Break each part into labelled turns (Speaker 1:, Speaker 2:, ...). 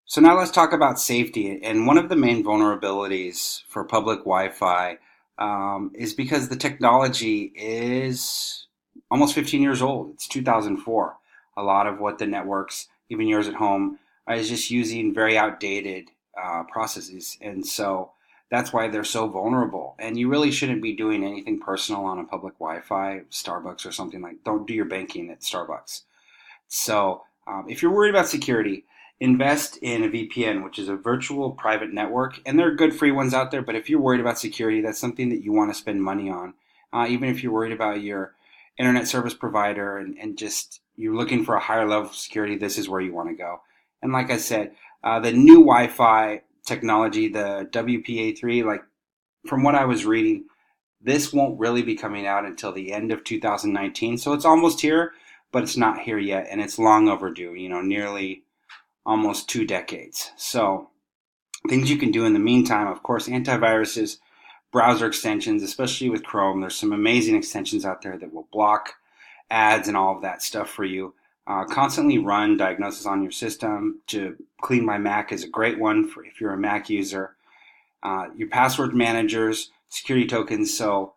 Speaker 1: So now let's talk about safety. And one of the main vulnerabilities for public Wi-Fi is because the technology is almost 15 years old. It's 2004. A lot of what the networks, even yours at home, is just using very outdated processes. And so that's why they're so vulnerable. And you really shouldn't be doing anything personal on a public Wi-Fi, Starbucks or something like. Don't do your banking at Starbucks. So, if you're worried about security, invest in a VPN, which is a virtual private network. And there are good free ones out there, but if you're worried about security, that's something that you want to spend money on. Even if you're worried about your internet service provider and just you're looking for a higher level of security, this is where you want to go. And like I said, the new Wi Fi technology, the WPA3, like from what I was reading, this won't really be coming out until the end of 2019. So it's almost here, but it's not here yet. And it's long overdue, nearly almost 2 decades. So things you can do in the meantime, of course, antiviruses, browser extensions, especially with Chrome. There's some amazing extensions out there that will block ads and all of that stuff for you. Constantly run diagnosis on your system. To Clean My Mac is a great one for if you're a Mac user. Your password managers, security tokens. So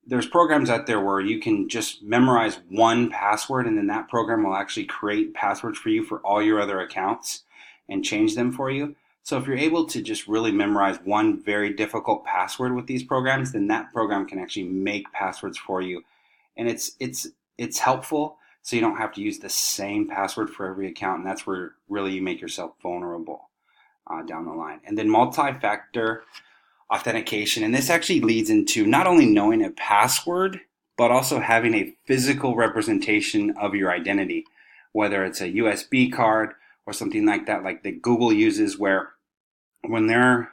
Speaker 1: there's programs out there where you can just memorize one password and then that program will actually create passwords for you for all your other accounts and change them for you. So if you're able to just really memorize one very difficult password with these programs, then that program can actually make passwords for you. And it's helpful so you don't have to use the same password for every account, and that's where really you make yourself vulnerable down the line. And then multi-factor authentication. And this actually leads into not only knowing a password, but also having a physical representation of your identity, whether it's a USB card or something like that, like that Google uses, where when they're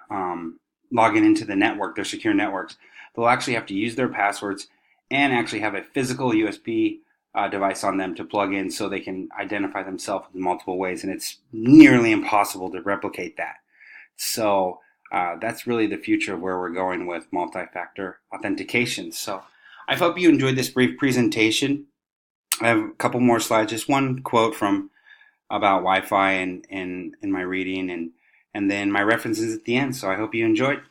Speaker 1: logging into the network, their secure networks, they'll actually have to use their passwords and actually have a physical USB device on them to plug in so they can identify themselves in multiple ways. And it's nearly impossible to replicate that. So that's really the future of where we're going with multi-factor authentication. So I hope you enjoyed this brief presentation. I have a couple more slides. Just one quote from about Wi-Fi and in my reading, and then my references at the end. So I hope you enjoyed.